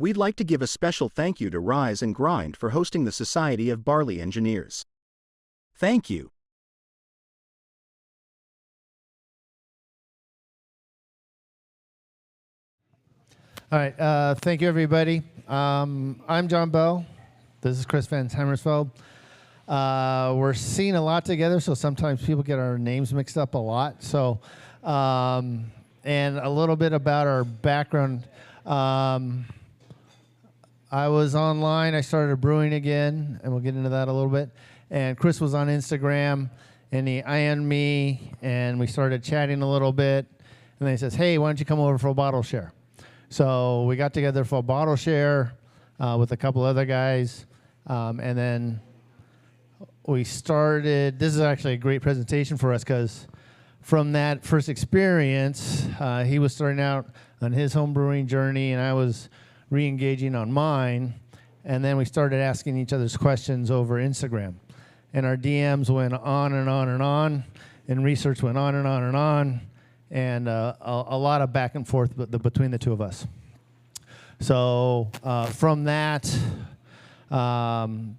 We'd like to give a special thank you to Ryes and Grind for hosting the Society of Barley Engineers. Thank you. All right, thank you, everybody. I'm John Bell. This is Chris Van Hamersveld. We're seeing a lot together, so sometimes people get our names mixed up a lot. So, and a little bit about our background. I was online. I started brewing again, and we'll get into that a little bit. And Chris was on Instagram, and he IM'd me, and we started chatting a little bit. And then he says, "Hey, why don't you come over for a bottle share?" So we got together for a bottle share with a couple other guys, and then we started. This is actually a great presentation for us because from that first experience, he was starting out on his home brewing journey, and I was re-engaging on mine. And then we started asking each other's questions over Instagram, and our DMs went on and on and on, and research went on and on and on. And a lot of back and forth between the two of us. So from that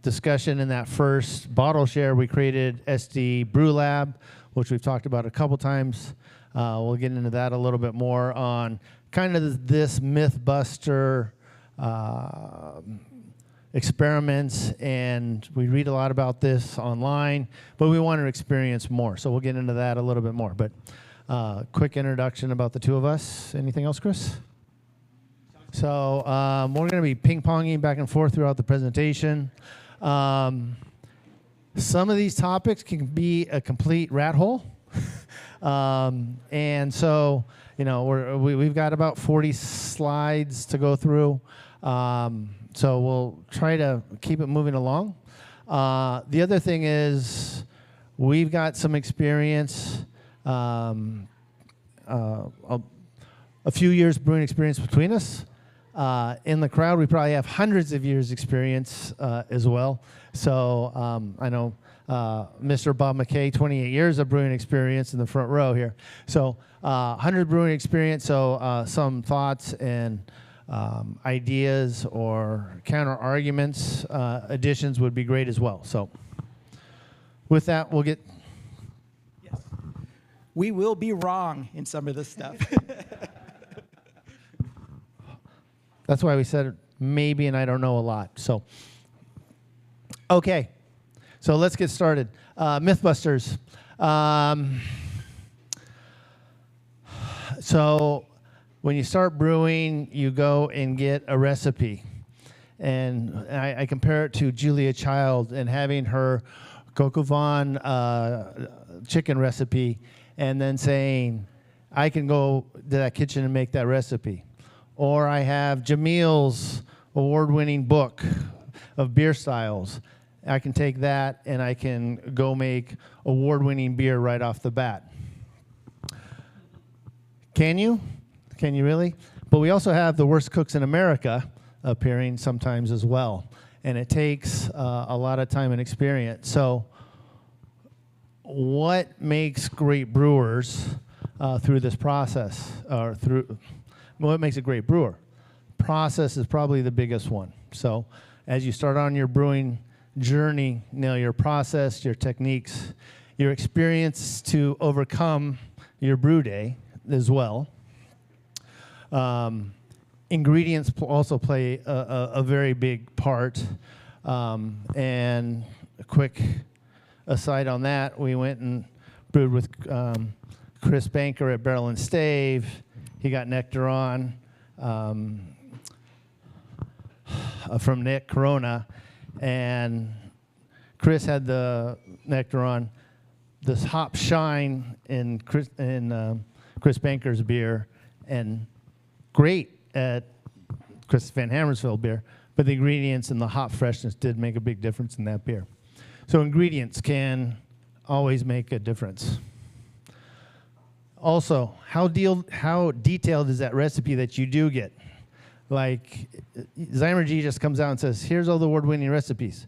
discussion in that first bottle share, we created SD Brew Lab, which we've talked about a couple times. We'll get into that a little bit more on kind of this Mythbuster experiments, and we read a lot about this online, but we want to experience more. So we'll get into that a little bit more. But quick introduction about the two of us. Anything else, Chris? So we're going to be ping-ponging back and forth throughout the presentation. Some of these topics can be a complete rat hole. And so, you know, we've got about 40 slides to go through. So we'll try to keep it moving along. The other thing is we've got some experience, a few years brewing experience between us. In the crowd, we probably have hundreds of years experience as well. So I know Mr. Bob McKay, 28 years of brewing experience in the front row here. So 100 brewing experience, so some thoughts and ideas or counter arguments, additions would be great as well. So with that, we'll get... We will be wrong in some of this stuff. That's why we said maybe and I don't know a lot. So, okay. So let's get started. Mythbusters. So when you start brewing, you go and get a recipe. And I compare it to Julia Child and having her Coq au vin chicken recipe, and then saying, I can go to that kitchen and make that recipe. Or I have Jamil's award-winning book of beer styles. I can take that and I can go make award-winning beer right off the bat. Can you? Can you really? But we also have the worst cooks in America appearing sometimes as well. And it takes a lot of time and experience. So what makes great brewers through this process, or what makes a great brewer? Process is probably the biggest one. So as you start on your brewing journey, you know, your process, your techniques, your experience to overcome your brew day as well. Ingredients also play a very big part. And a quick aside on that, we went and brewed with Chris Banker at Barrel and Stave. He got Nectar on from Nick Corona, and Chris had the Nectar on. This hop shine in Chris Banker's beer, and great at Chris Van Hamersveld beer, but the ingredients and the hop freshness did make a big difference in that beer. So ingredients can always make a difference. Also, how detailed is that recipe that you do get? Like, Zymergy just comes out and says, here's all the award-winning recipes.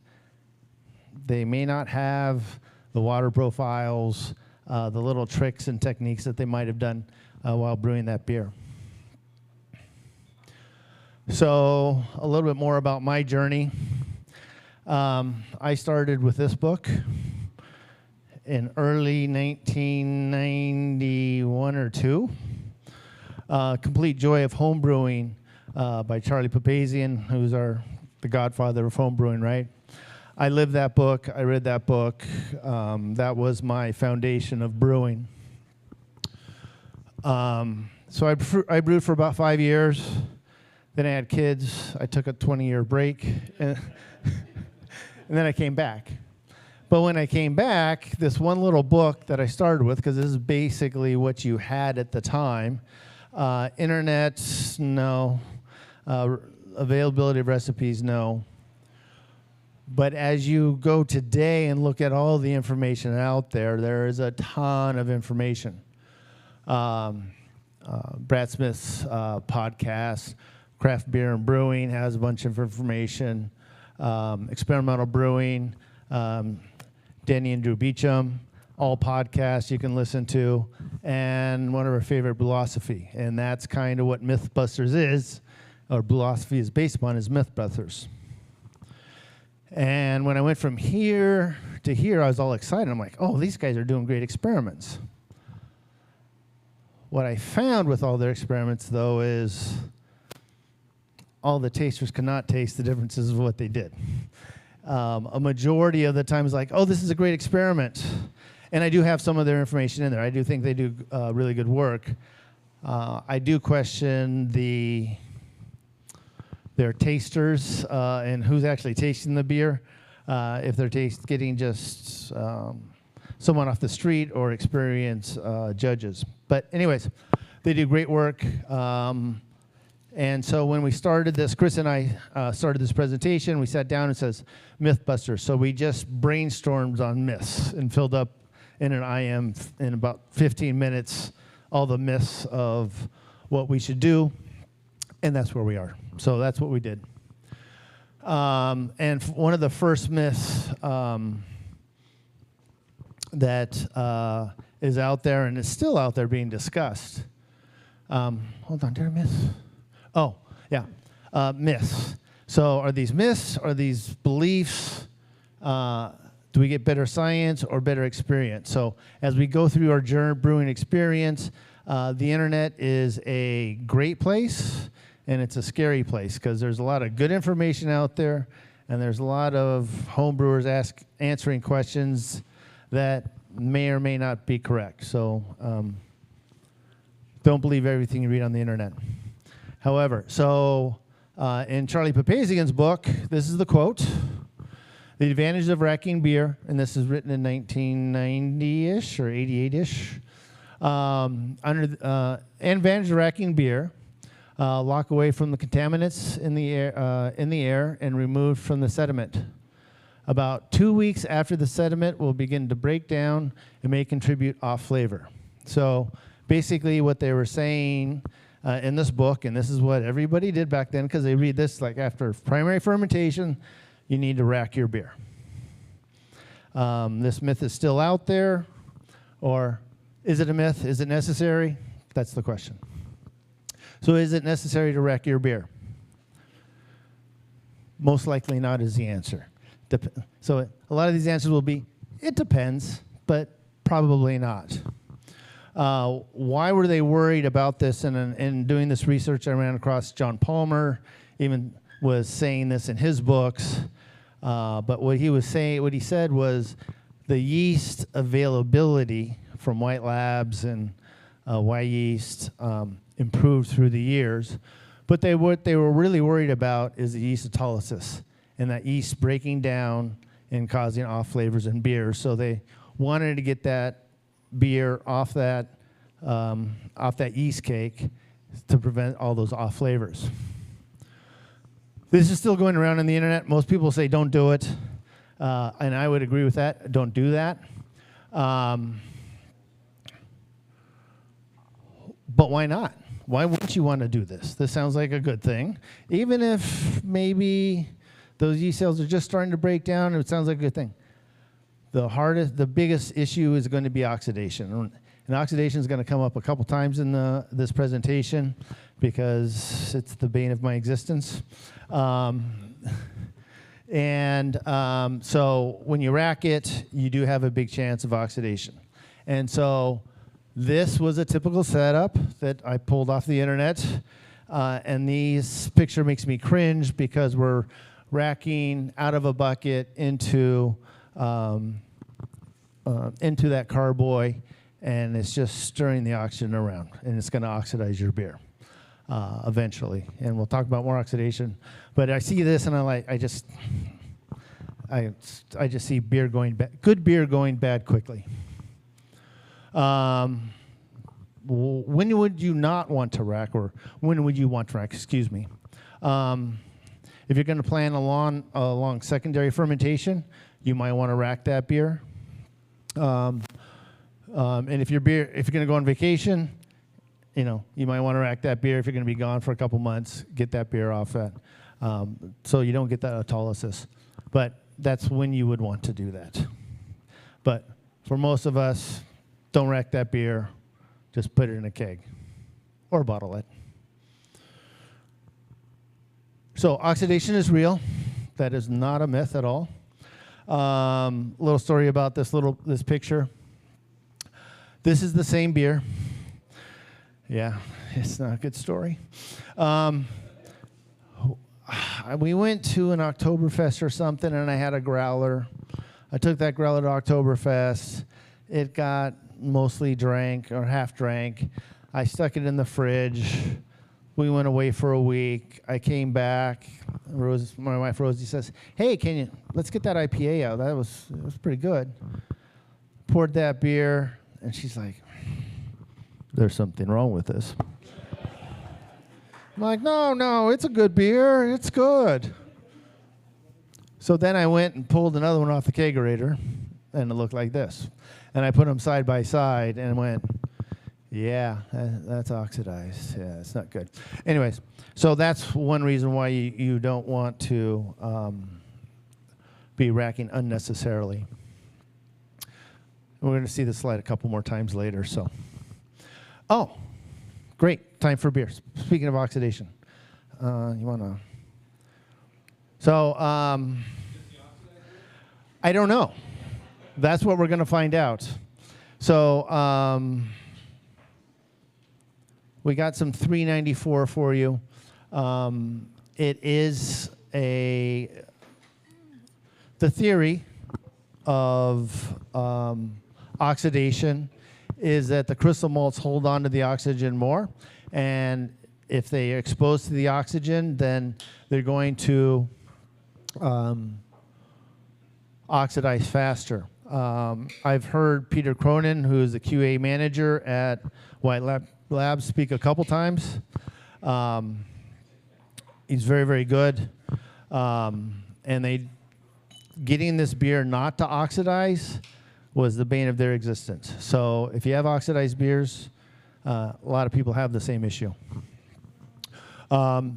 They may not have the water profiles, the little tricks and techniques that they might have done while brewing that beer. So a little bit more about my journey. I started with this book in early 1991 or 2. Complete Joy of Homebrewing by Charlie Papazian, who's the godfather of homebrewing, right? I lived that book. I read that book. That was my foundation of brewing. So I brewed for about 5 years. Then I had kids. I took a 20-year break, and then I came back. But when I came back, this one little book that I started with, because this is basically what you had at the time, internet, no. Availability of recipes, no. But as you go today and look at all the information out there, there is a ton of information. Brad Smith's podcast, Craft Beer and Brewing, has a bunch of information. Experimental Brewing, Denny and Drew Beecham, all podcasts you can listen to, and one of our favorite, Philosophy. And that's kind of what Mythbusters is, or Philosophy is based upon, is Mythbusters. And when I went from here to here, I was all excited. I'm like, oh, these guys are doing great experiments. What I found with all their experiments, though, is all the tasters could not taste the differences of what they did. A majority of the time is like, oh, this is a great experiment. And I do have some of their information in there. I do think they do really good work. I do question their tasters and who's actually tasting the beer, if they're getting just someone off the street or experienced judges. But anyways, they do great work. And so when we started this, Chris and I started this presentation, we sat down and says, Mythbusters. So we just brainstormed on myths and filled up in an IM in about 15 minutes all the myths of what we should do, and that's where we are. So that's what we did. And one of the first myths that is out there, and is still out there being discussed. Hold on, did I miss? Oh, yeah, myths. So are these myths? Are these beliefs? Do we get better science or better experience? So as we go through our brewing experience, the internet is a great place, and it's a scary place because there's a lot of good information out there, and there's a lot of homebrewers answering questions that may or may not be correct. So don't believe everything you read on the internet. However, so in Charlie Papazian's book, this is the quote: "The advantage of racking beer," and this is written in 1990-ish or 88-ish. Advantage of racking beer: lock away from the contaminants in the air and removed from the sediment. About 2 weeks after the sediment will begin to break down and may contribute off flavor. So basically what they were saying in this book, and this is what everybody did back then, because they read this like after primary fermentation, you need to rack your beer. This myth is still out there, or is it a myth? Is it necessary? That's the question. So is it necessary to rack your beer? Most likely not is the answer. So a lot of these answers will be, it depends, but probably not. Why were they worried about this? And in doing this research, I ran across John Palmer, even was saying this in his books. But what he said was the yeast availability from White Labs and Y yeast improved through the years. But what they were really worried about is the yeast autolysis, and that yeast breaking down and causing off flavors in beers. So they wanted to get that beer off that yeast cake to prevent all those off flavors. This is still going around on the internet. Most people say don't do it, and I would agree with that. Don't do that. But why not? Why wouldn't you want to do this? This sounds like a good thing. Even if maybe those yeast cells are just starting to break down, it sounds like a good thing. The biggest issue is going to be oxidation. And oxidation is going to come up a couple times in this presentation because it's the bane of my existence. So when you rack it, you do have a big chance of oxidation. And so this was a typical setup that I pulled off the internet. And this picture makes me cringe because we're racking out of a bucket into that carboy, and it's just stirring the oxygen around, and it's going to oxidize your beer eventually. And we'll talk about more oxidation. But I see this, and I just see beer going bad, good beer going bad quickly. When would you not want to rack, or when would you want to rack? Excuse me. If you're going to plan a long secondary fermentation, you might want to rack that beer. And if you're going to go on vacation, you might want to rack that beer. If you're going to be gone for a couple months, get that beer off that, so you don't get that autolysis. But that's when you would want to do that. But for most of us, don't rack that beer. Just put it in a keg or bottle it. So oxidation is real. That is not a myth at all. Little story about this picture. This is the same beer. Yeah, it's not a good story. We went to an Oktoberfest or something, and I had a growler. I took that growler to Oktoberfest. It got mostly drank or half drank. I stuck it in the fridge. We went away for a week. I came back. My wife Rosie says, "Hey, let's get that IPA out. It was pretty good." Poured that beer, and she's like, "There's something wrong with this." I'm like, "No, it's a good beer. It's good." So then I went and pulled another one off the kegerator, and it looked like this. And I put them side by side and went, yeah, that's oxidized. Yeah, it's not good. Anyways, so that's one reason why you don't want to be racking unnecessarily. We're going to see this slide a couple more times later. So, oh, great, time for beer. Speaking of oxidation, you want to? So, I don't know. That's what we're going to find out. So we got some 394 for you. It is the theory of oxidation is that the crystal malts hold on to the oxygen more, and if they are exposed to the oxygen, then they're going to oxidize faster. I've heard Peter Cronin, who is the QA manager at White Labs, speak a couple times. He's very, very good. And getting this beer not to oxidize was the bane of their existence. So if you have oxidized beers, a lot of people have the same issue. I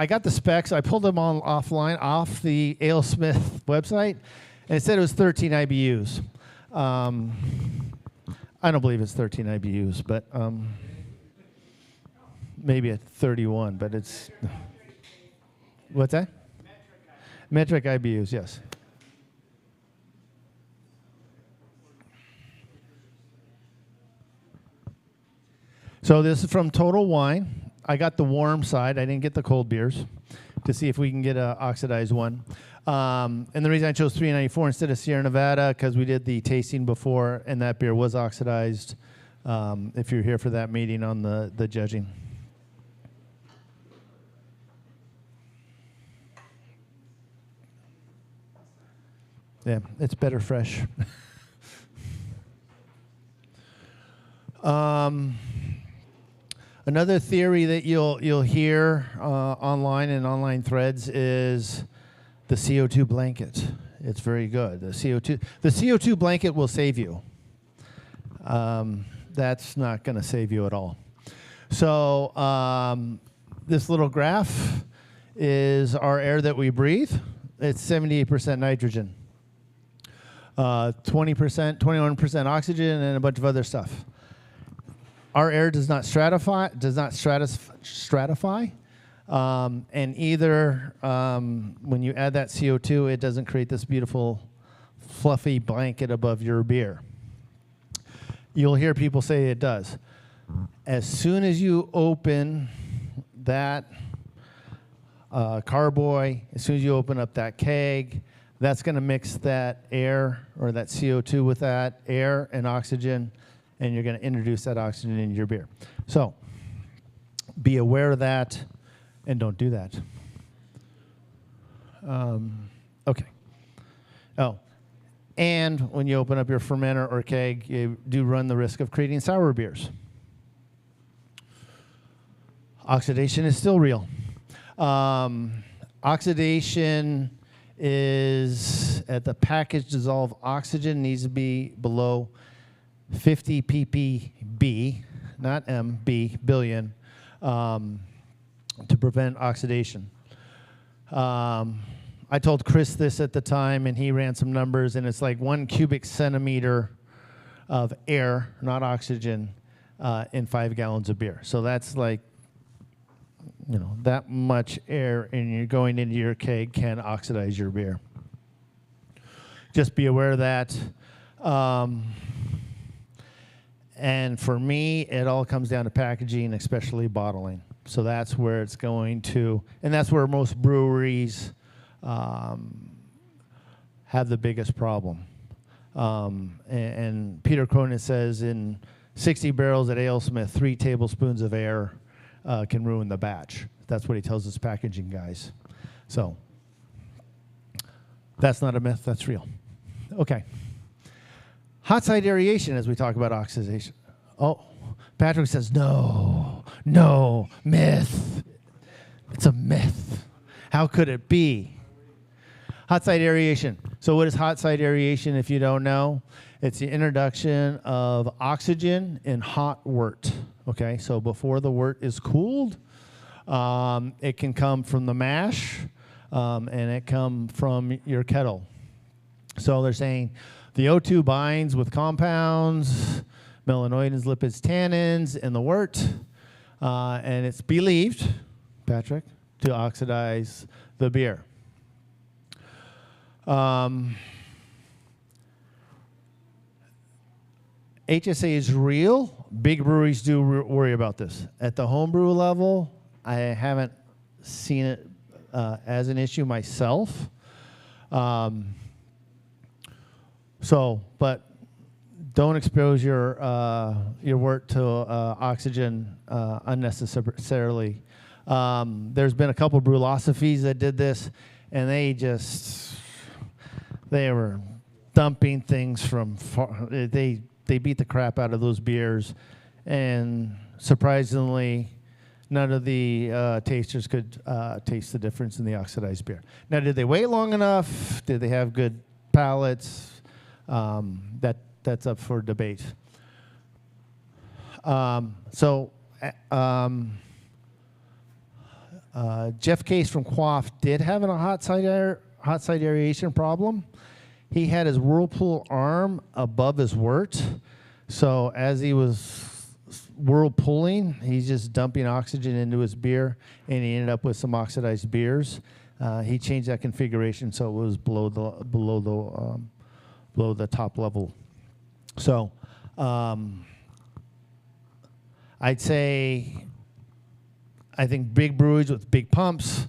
got the specs. I pulled them all offline off the AleSmith website, and it said it was 13 IBUs. I don't believe it's 13 IBUs, but maybe at 31, but it's... What's that? Metric IBUs, yes. So this is from Total Wine. I got the warm side. I didn't get the cold beers to see if we can get an oxidized one. And the reason I chose 394 instead of Sierra Nevada, because we did the tasting before, and that beer was oxidized, if you're here for that meeting on the judging. Yeah, it's better fresh. Another theory that you'll hear online and online threads is the CO2 blanket. It's very good. The CO2 blanket will save you. That's not going to save you at all. So this little graph is our air that we breathe. It's 78% nitrogen. 20%, 21% oxygen, and a bunch of other stuff. Our air does not stratify, and either when you add that CO2, it doesn't create this beautiful, fluffy blanket above your beer. You'll hear people say it does. As soon as you open that carboy, as soon as you open up that keg, that's going to mix that air or that CO2 with that air and oxygen, and you're going to introduce that oxygen into your beer. So be aware of that and don't do that. Okay. Oh, and when you open up your fermenter or keg, you do run the risk of creating sour beers. Oxidation is still real. Oxidation is at the package dissolved oxygen needs to be below 50 ppb, not M, B, billion, to prevent oxidation. I told Chris this at the time, and he ran some numbers, and it's like 1 cubic centimeter of air, not oxygen, in 5 gallons of beer. So that's like, you know, that much air and you're going into your keg can oxidize your beer. Just be aware of that. And for me, it all comes down to packaging, especially bottling. So that's where it's going to, and that's where most breweries have the biggest problem. And Peter Cronin says in 60 barrels at AleSmith, 3 tablespoons of air can ruin the batch. That's what he tells his packaging guys. So that's not a myth, that's real. Okay. Hot side aeration as we talk about oxidation. Oh, Patrick says, no, myth. It's a myth. How could it be? Hot side aeration. So what is hot side aeration if you don't know? It's the introduction of oxygen in hot wort. Okay, so before the wort is cooled, it can come from the mash, and it come from your kettle. So they're saying the O2 binds with compounds, melanoidins, lipids, tannins in the wort, and it's believed, Patrick, to oxidize the beer. HSA is real. Big breweries do worry about this. At the homebrew level, I haven't seen it as an issue myself. But don't expose your wort to oxygen unnecessarily. There's been a couple of brewlosophies that did this, and they were dumping things from far. They beat the crap out of those beers, and surprisingly, none of the tasters could taste the difference in the oxidized beer. Now, did they wait long enough? Did they have good palates? That's up for debate. Jeff Case from Quaff did have a hot side aeration problem. He had his whirlpool arm above his wort, so as he was whirlpooling, he's just dumping oxygen into his beer, and he ended up with some oxidized beers. He changed that configuration so it was below the top level. So I'd say I think big breweries with big pumps,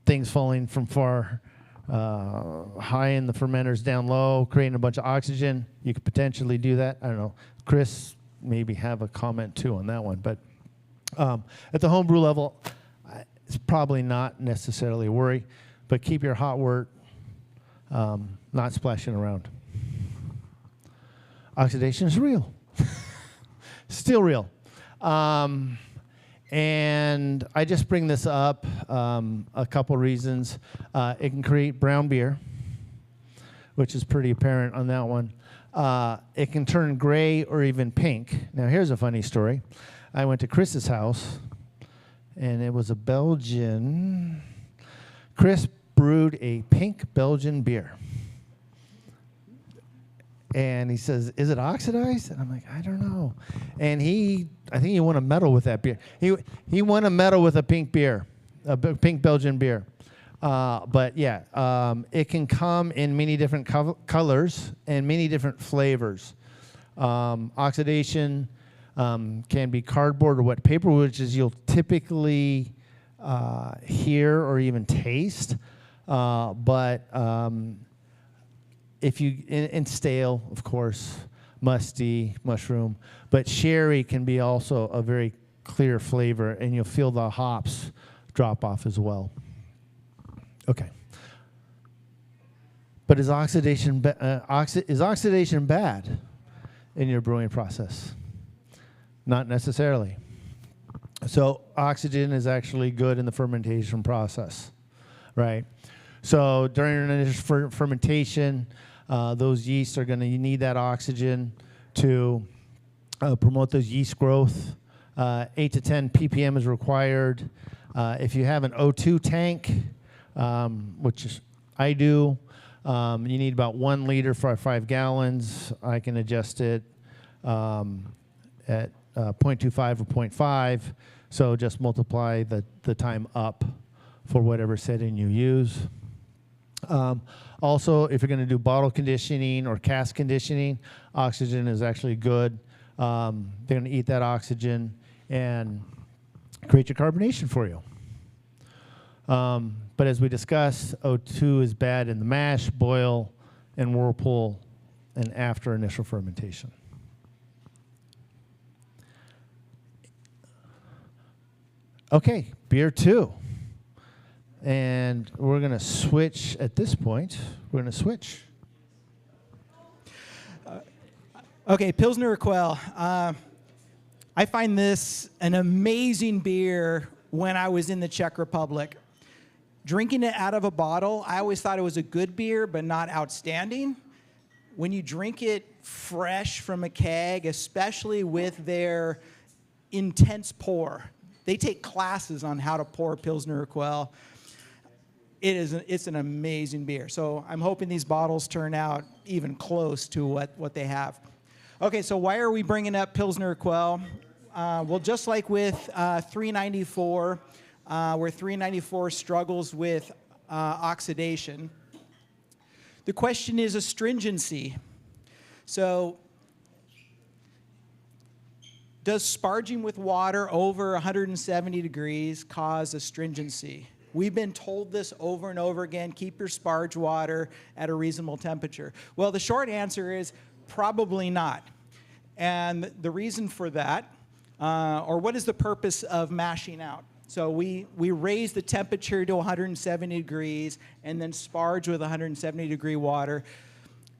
things falling from far high in the fermenters down low, creating a bunch of oxygen. You could potentially do that. I don't know. Chris maybe have a comment too on that one. But at the homebrew level, it's probably not necessarily a worry, but keep your hot wort not splashing around. Oxidation is real. Still real. And I just bring this up a couple reasons. It can create brown beer, which is pretty apparent on that one. It can turn gray or even pink. Now, here's a funny story. I went to Chris's house, and it was a Belgian. Chris brewed a pink Belgian beer. And he says, "Is it oxidized?" And I'm like, "I don't know." And I think he won a medal with that beer. He won a medal with a pink beer, pink Belgian beer. But yeah, it can come in many different colors and many different flavors. Oxidation can be cardboard or wet paper, which is you'll typically hear or even taste. But if you and stale, of course, musty, mushroom, but sherry can be also a very clear flavor, and you'll feel the hops drop off as well. Okay. But is oxidation bad in your brewing process? Not necessarily. So oxygen is actually good in the fermentation process, right? So during an initial fermentation, those yeasts are going to need that oxygen to promote those yeast growth. 8 to 10 ppm is required. If you have an O2 tank, which I do, you need about 1 liter for 5 gallons. I can adjust it at 0.25 or 0.5. So just multiply the time up for whatever setting you use. Also, if you're going to do bottle conditioning or cask conditioning, oxygen is actually good. They're going to eat that oxygen and create your carbonation for you. But as we discussed, O2 is bad in the mash, boil, and whirlpool, and after initial fermentation. Okay, beer 2. And we're going to switch at this point. We're going to switch. Okay, Pilsner Urquell. I find this an amazing beer when I was in the Czech Republic. Drinking it out of a bottle, I always thought it was a good beer, but not outstanding. When you drink it fresh from a keg, especially with their intense pour, they take classes on how to pour Pilsner Urquell. It's an amazing beer. So I'm hoping these bottles turn out even close to what they have. Okay, so why are we bringing up Pilsner Urquell? Well, just like with 394, where 394 struggles with oxidation, the question is astringency. So does sparging with water over 170 degrees cause astringency? We've been told this over and over again, keep your sparge water at a reasonable temperature. Well, the short answer is probably not. And the reason for that, or what is the purpose of mashing out? So we raise the temperature to 170 degrees and then sparge with 170 degree water.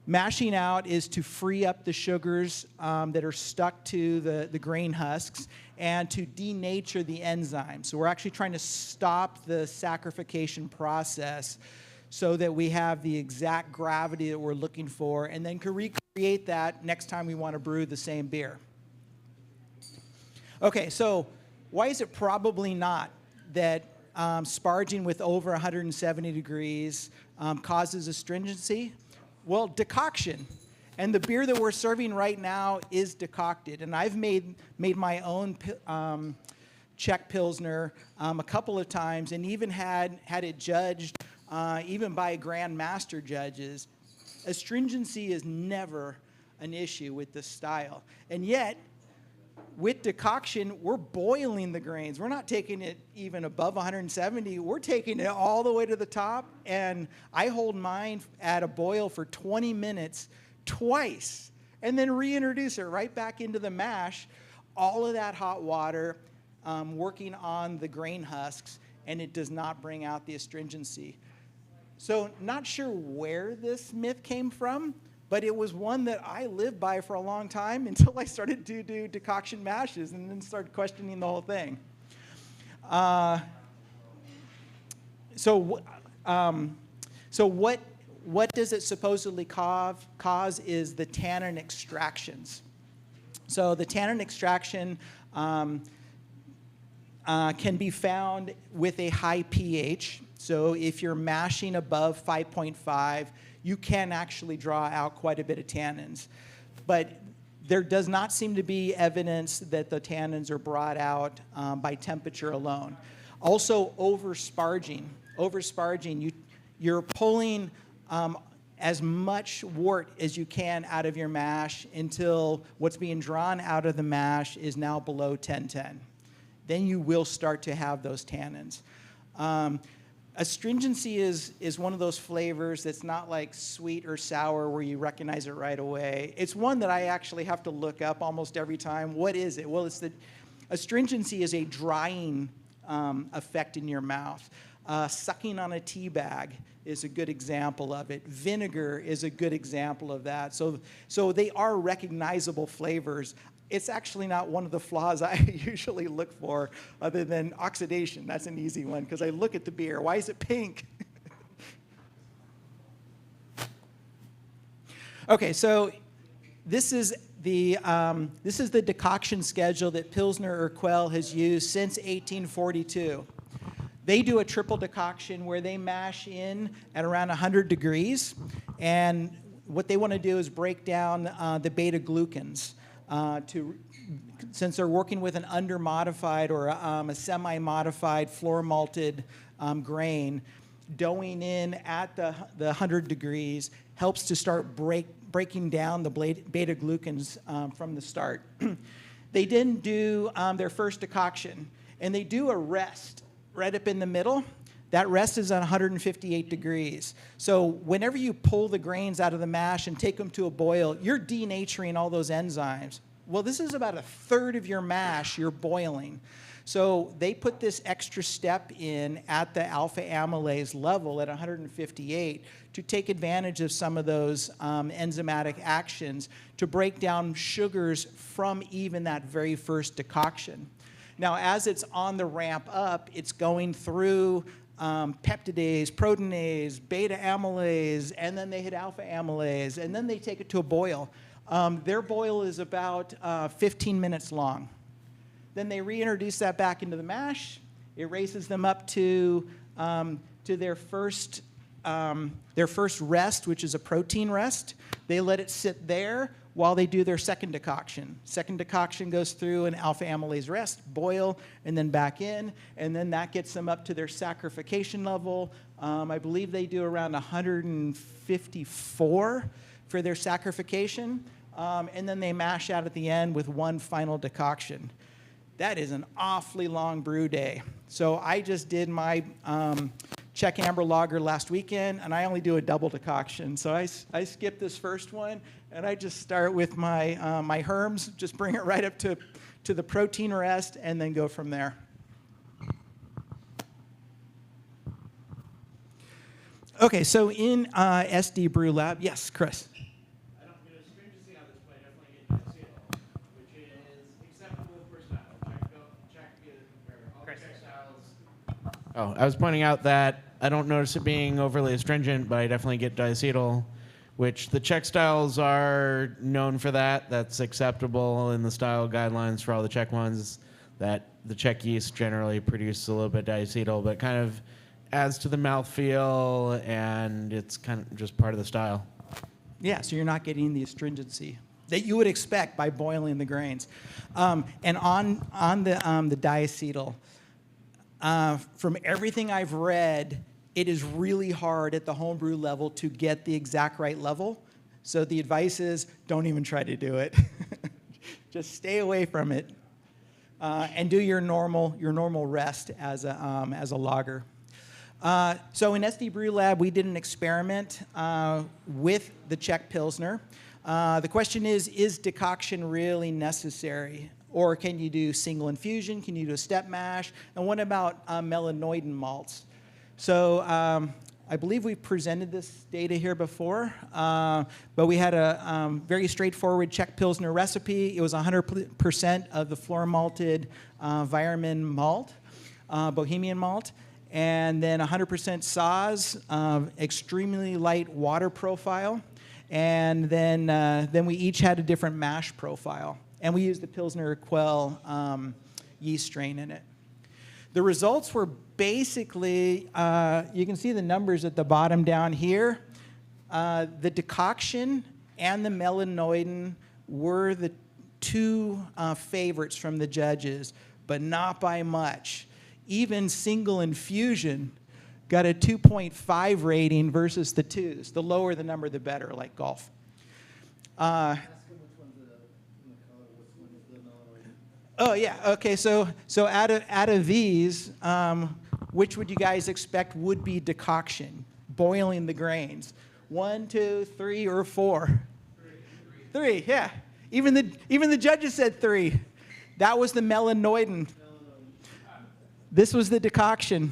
Mashing out is to free up the sugars that are stuck to the grain husks and to denature the enzyme. So we're actually trying to stop the saccharification process so that we have the exact gravity that we're looking for and then can recreate that next time we want to brew the same beer. Okay, so why is it probably not that sparging with over 170 degrees causes astringency? Well, decoction. And the beer that we're serving right now is decocted. And I've made my own Czech Pilsner a couple of times and even had it judged even by Grand Master judges. Astringency is never an issue with this style. And yet, with decoction, we're boiling the grains. We're not taking it even above 170. We're taking it all the way to the top. And I hold mine at a boil for 20 minutes twice and then reintroduce it right back into the mash. All of that hot water working on the grain husks, and it does not bring out the astringency. So not sure where this myth came from, but it was one that I lived by for a long time until I started to do decoction mashes and then started questioning the whole thing. So what does it supposedly cause is the tannin extractions. So the tannin extraction can be found with a high pH. So if you're mashing above 5.5, you can actually draw out quite a bit of tannins. But there does not seem to be evidence that the tannins are brought out by temperature alone. Also, over-sparging. Over-sparging, you're pulling as much wort as you can out of your mash until what's being drawn out of the mash is now below 1010. Then you will start to have those tannins. Astringency is one of those flavors that's not like sweet or sour where you recognize it right away. It's one that I actually have to look up almost every time. What is it? Well, astringency is a drying effect in your mouth. Sucking on a tea bag is a good example of it. Vinegar is a good example of that. So they are recognizable flavors. It's actually not one of the flaws I usually look for other than oxidation. That's an easy one because I look at the beer. Why is it pink? Okay, so this is the decoction schedule that Pilsner Urquell has used since 1842. They do a triple decoction where they mash in at around 100 degrees, and what they want to do is break down the beta-glucans. Since they're working with an under-modified or a semi-modified floor-malted grain, doughing in at the 100 degrees helps to start breaking down the beta-glucans from the start. They didn't do their first decoction, and they do a rest right up in the middle. That rest is at 158 degrees. So whenever you pull the grains out of the mash and take them to a boil, you're denaturing all those enzymes. Well, this is about a third of your mash you're boiling. So they put this extra step in at the alpha amylase level at 158 to take advantage of some of those enzymatic actions to break down sugars from even that very first decoction. Now, as it's on the ramp up, it's going through peptidase, proteinase, beta amylase, and then they hit alpha amylase, and then they take it to a boil. Their boil is about 15 minutes long. Then they reintroduce that back into the mash. It raises them up to their first rest, which is a protein rest. They let it sit there while they do their second decoction. Second decoction goes through an alpha amylase rest, boil, and then back in, and then that gets them up to their saccharification level. I believe they do around 154 for their saccharification, and then they mash out at the end with one final decoction. That is an awfully long brew day. So I just did my Czech Amber Lager last weekend, and I only do a double decoction. So I skip this first one, and I just start with my my Herms, just bring it right up to the protein rest, and then go from there. Okay, so in SD Brew Lab, yes, Chris. I don't get a stringency on this, but I definitely get diacetyl, which is acceptable for style. Check all the check styles. Oh, I was pointing out that I don't notice it being overly astringent, but I definitely get diacetyl, which the Czech styles are known for that. That's acceptable in the style guidelines for all the Czech ones, that the Czech yeast generally produce a little bit of diacetyl, but kind of adds to the mouthfeel, and it's kind of just part of the style. Yeah, so you're not getting the astringency that you would expect by boiling the grains. And on the diacetyl, from everything I've read, it is really hard at the homebrew level to get the exact right level. So the advice is don't even try to do it. Just stay away from it, and do your normal rest as a lager. So in SD Brew Lab, we did an experiment with the Czech Pilsner. The question is decoction really necessary? Or can you do single infusion? Can you do a step mash? And what about melanoidin malts? So I believe we presented this data here before, but we had a very straightforward Czech Pilsner recipe. It was 100% of the floor malted Weyermann malt, Bohemian malt, and then 100% Saaz, extremely light water profile, and then we each had a different mash profile, and we used the Pilsner Urquell yeast strain in it. The results were basically, you can see the numbers at the bottom down here. The decoction and the melanoidin were the two favorites from the judges, but not by much. Even single infusion got a 2.5 rating versus the 2s. The lower the number, the better, like golf. Oh yeah. Okay. So out of these, which would you guys expect would be decoction, boiling the grains? 1, 2, 3, or 4? 3. Yeah. Even the judges said 3. That was the melanoidin. This was the decoction,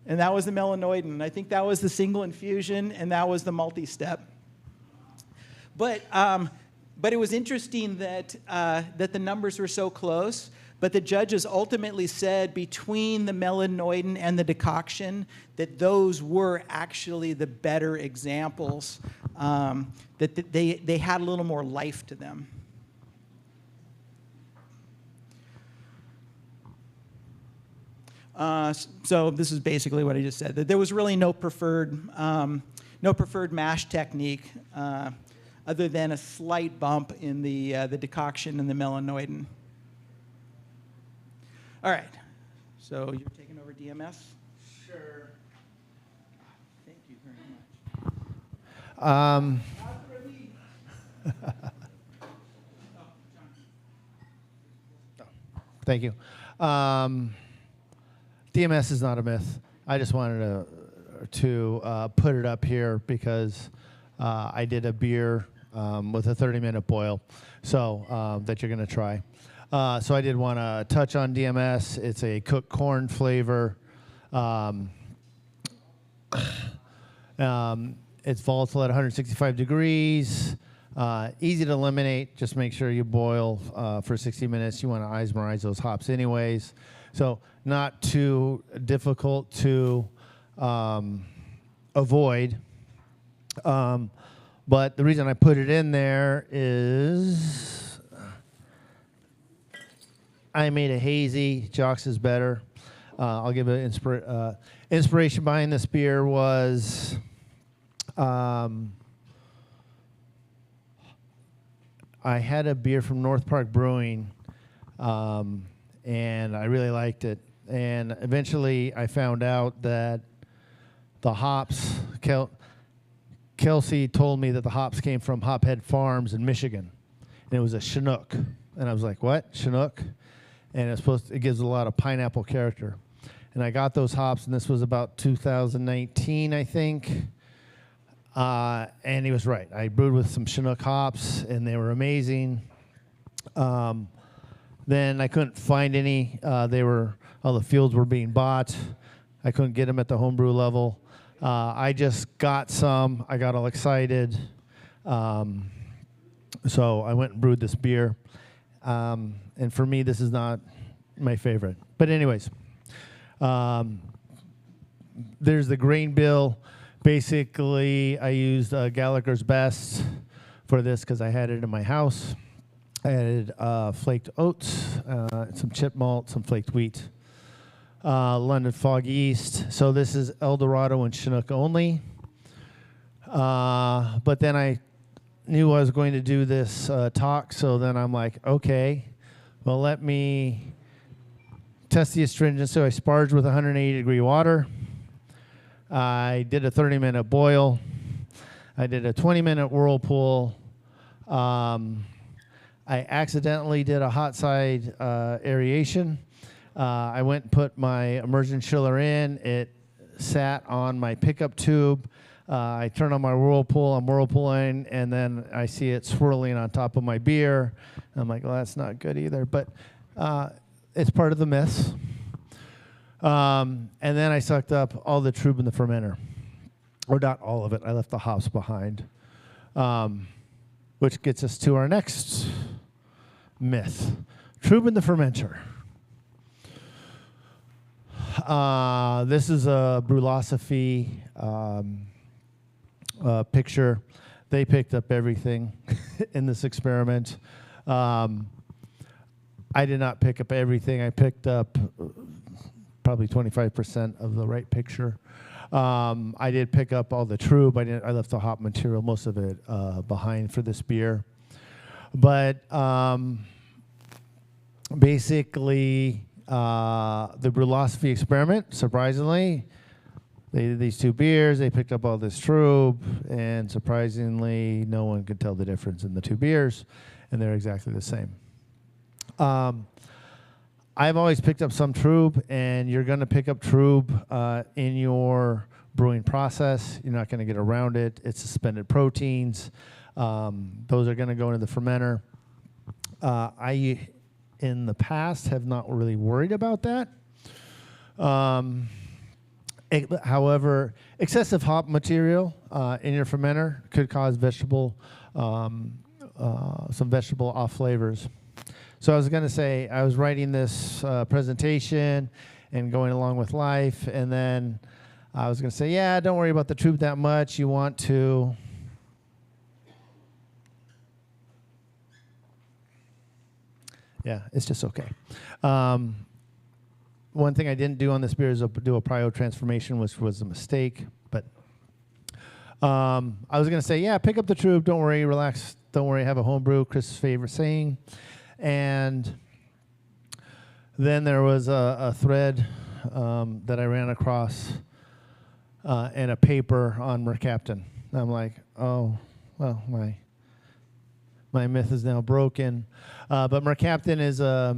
and that was the melanoidin. I think that was the single infusion, and that was the multi-step. But it was interesting that the numbers were so close. But the judges ultimately said between the melanoidin and the decoction that those were actually the better examples, that they had a little more life to them. So this is basically what I just said. That there was really no preferred mash technique other than a slight bump in the decoction and the melanoidin. All right, so you're taking over DMS? Sure. Thank you very much. Thank you. DMS is not a myth. I just wanted to put it up here because I did a beer with a 30-minute boil, so that you're going to try. So I did want to touch on DMS. It's a cooked corn flavor. It's volatile at 165 degrees. Easy to eliminate. Just make sure you boil for 60 minutes. You want to isomerize those hops anyways. So not too difficult to avoid. But the reason I put it in there is I made a hazy. Jocks is better. I'll give an inspiration behind this beer was I had a beer from North Park Brewing, and I really liked it. And eventually I found out that the hops, Kelsey told me that the hops came from Hophead Farms in Michigan. And it was a Chinook. And I was like, what? Chinook? And it gives a lot of pineapple character. And I got those hops, and this was about 2019, I think. And he was right. I brewed with some Chinook hops, and they were amazing. Then I couldn't find any. All the fields were being bought. I couldn't get them at the homebrew level. I just got some. I got all excited. So I went and brewed this beer. And for me, this is not my favorite. But anyways, there's the grain bill. Basically, I used Gallagher's Best for this because I had it in my house. I added flaked oats, some chip malt, some flaked wheat. London Fog East. So this is El Dorado and Chinook only. But then I knew I was going to do this talk, so then I'm like, okay, well, let me test the astringency. So I sparged with 180-degree water. I did a 30-minute boil. I did a 20-minute whirlpool. I accidentally did a hot side aeration. I went and put my immersion chiller in. It sat on my pickup tube. I turn on my whirlpool. I'm whirlpooling, and then I see it swirling on top of my beer. I'm like, well, that's not good either. But it's part of the myths. And then I sucked up all the trub in the fermenter. Or not all of it. I left the hops behind. Which gets us to our next myth. Trub in the fermenter. This is a Brewlosophy picture. They picked up everything in this experiment. I did not pick up everything. I picked up probably 25% of the right picture. I did pick up all the trub. I left the hop material, most of it, behind for this beer. But basically, the Brewlosophy experiment, surprisingly, they did these two beers, they picked up all this trub, and surprisingly, no one could tell the difference in the two beers, and they're exactly the same. I've always picked up some trub, and you're going to pick up trub in your brewing process. You're not going to get around it. It's suspended proteins. Those are going to go into the fermenter. I, in the past, have not really worried about that. However, excessive hop material in your fermenter could cause some vegetable off flavors. So I was going to say, I was writing this presentation and going along with life, and then I was going to say, yeah, don't worry about the trub that much. You want to... Yeah, it's just okay. One thing I didn't do on this beer is do a prio transformation, which was a mistake. But I was going to say, yeah, pick up the trub. Don't worry, relax. Don't worry, have a home brew. Chris's favorite saying. And then there was a thread that I ran across and a paper on mercaptan. I'm like, oh, well, my myth is now broken. But mercaptan is a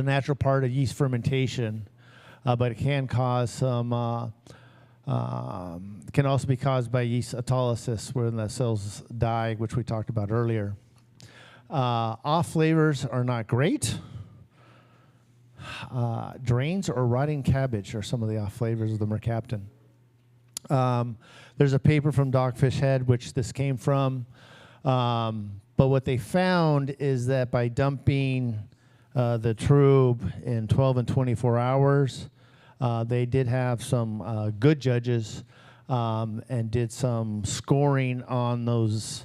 natural part of yeast fermentation, but it can cause some, can also be caused by yeast autolysis, where the cells die, which we talked about earlier. Off flavors are not great. Drains or rotting cabbage are some of the off flavors of the mercaptan. There's a paper from Dogfish Head, which this came from. But what they found is that by dumping the trub in 12 and 24 hours, they did have some good judges and did some scoring on those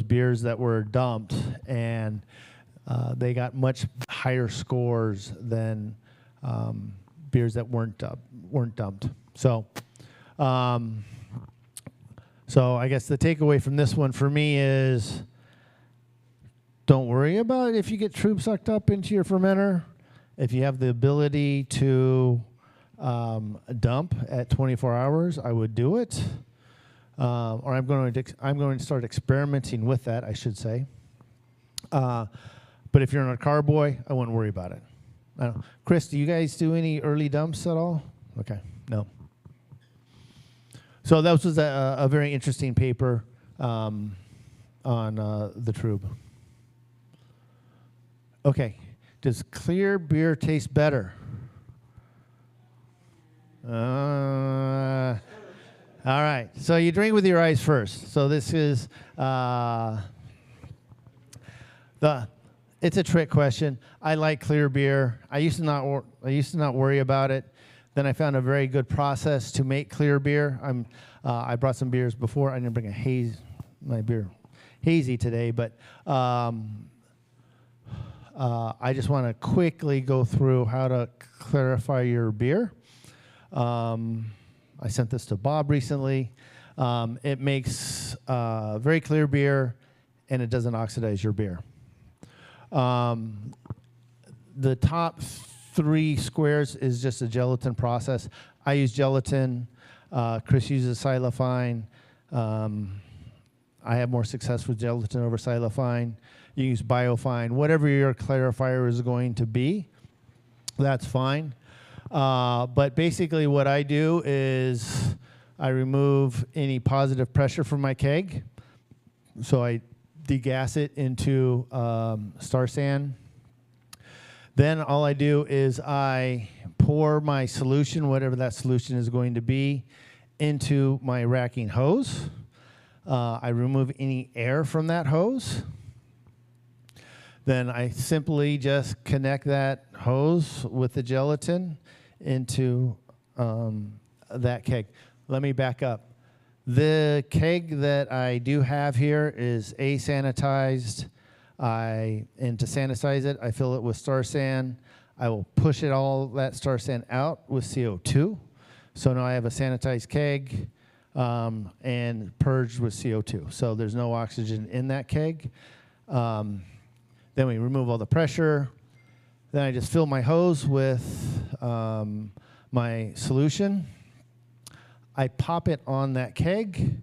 beers that were dumped, and they got much higher scores than beers that weren't dumped. So I guess the takeaway from this one for me is, don't worry about if you get trub sucked up into your fermenter. If you have the ability to dump at 24 hours, I would do it. Or I'm going to start experimenting with that, I should say. But if you're not a carboy, I wouldn't worry about it. Chris, do you guys do any early dumps at all? Okay, no. So that was a very interesting paper on the trub. Okay, does clear beer taste better? All right, so you drink with your eyes first. So this is it's a trick question. I like clear beer. I used to not worry about it. Then I found a very good process to make clear beer. I brought some beers before. I didn't bring my beer hazy today, but I just want to quickly go through how to clarify your beer. I sent this to Bob recently. It makes very clear beer, and it doesn't oxidize your beer. The top 3 squares is just a gelatin process. I use gelatin. Chris uses silofine. I have more success with gelatin over silofine. You use biofine. Whatever your clarifier is going to be, that's fine. But basically what I do is I remove any positive pressure from my keg. So I degas it into Star San. Then all I do is I pour my solution, whatever that solution is going to be, into my racking hose. I remove any air from that hose. Then I simply just connect that hose with the gelatin into that keg. Let me back up. The keg that I do have here is sanitized. And to sanitize it, I fill it with Star San. I will push it all that star sand out with CO2. So now I have a sanitized keg and purged with CO2. So there's no oxygen in that keg. Then we remove all the pressure. Then I just fill my hose with my solution. I pop it on that keg.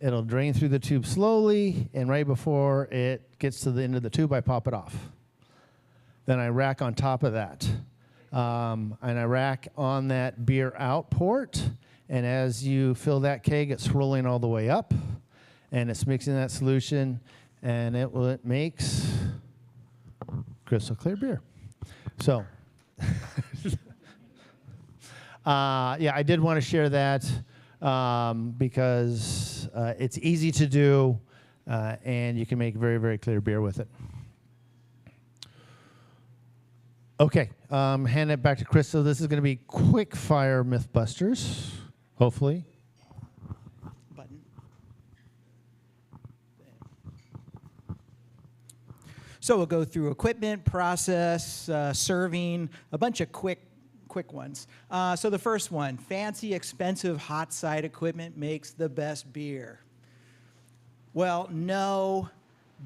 It'll drain through the tube slowly, and right before it gets to the end of the tube, I pop it off. Then I rack on top of that. And I rack on that beer out port, and as you fill that keg, it's swirling all the way up, and it's mixing that solution, and it makes crystal clear beer. So, yeah, I did want to share that because it's easy to do, and you can make very, very clear beer with it. Okay, hand it back to Chris. So this is going to be quick fire Mythbusters, hopefully. Button. So we'll go through equipment, process, serving, a bunch of quick ones. So the first one, fancy, expensive hot side equipment makes the best beer. Well, no,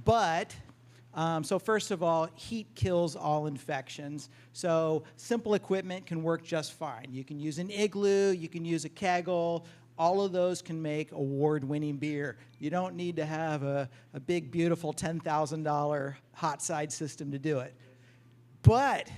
but so first of all, heat kills all infections. So simple equipment can work just fine. You can use an igloo, you can use a keggle. All of those can make award-winning beer. You don't need to have a big, beautiful $10,000 hot side system to do it. But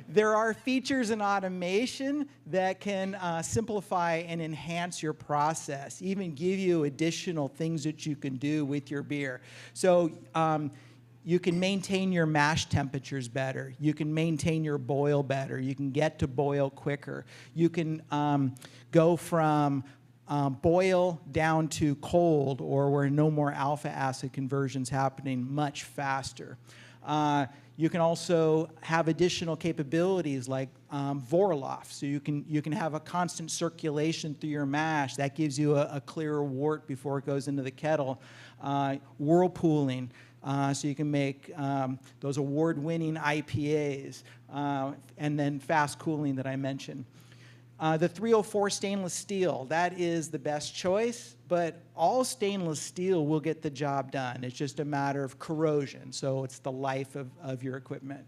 there are features in automation that can simplify and enhance your process, even give you additional things that you can do with your beer. So you can maintain your mash temperatures better. You can maintain your boil better. You can get to boil quicker. You can go from boil down to cold, or where no more alpha acid conversions happening, much faster. You can also have additional capabilities like Vorloff, so you can have a constant circulation through your mash. That gives you a clearer wort before it goes into the kettle. Whirlpooling, so you can make those award-winning IPAs, and then fast cooling that I mentioned. The 304 stainless steel, that is the best choice, but all stainless steel will get the job done. It's just a matter of corrosion, so it's the life of your equipment.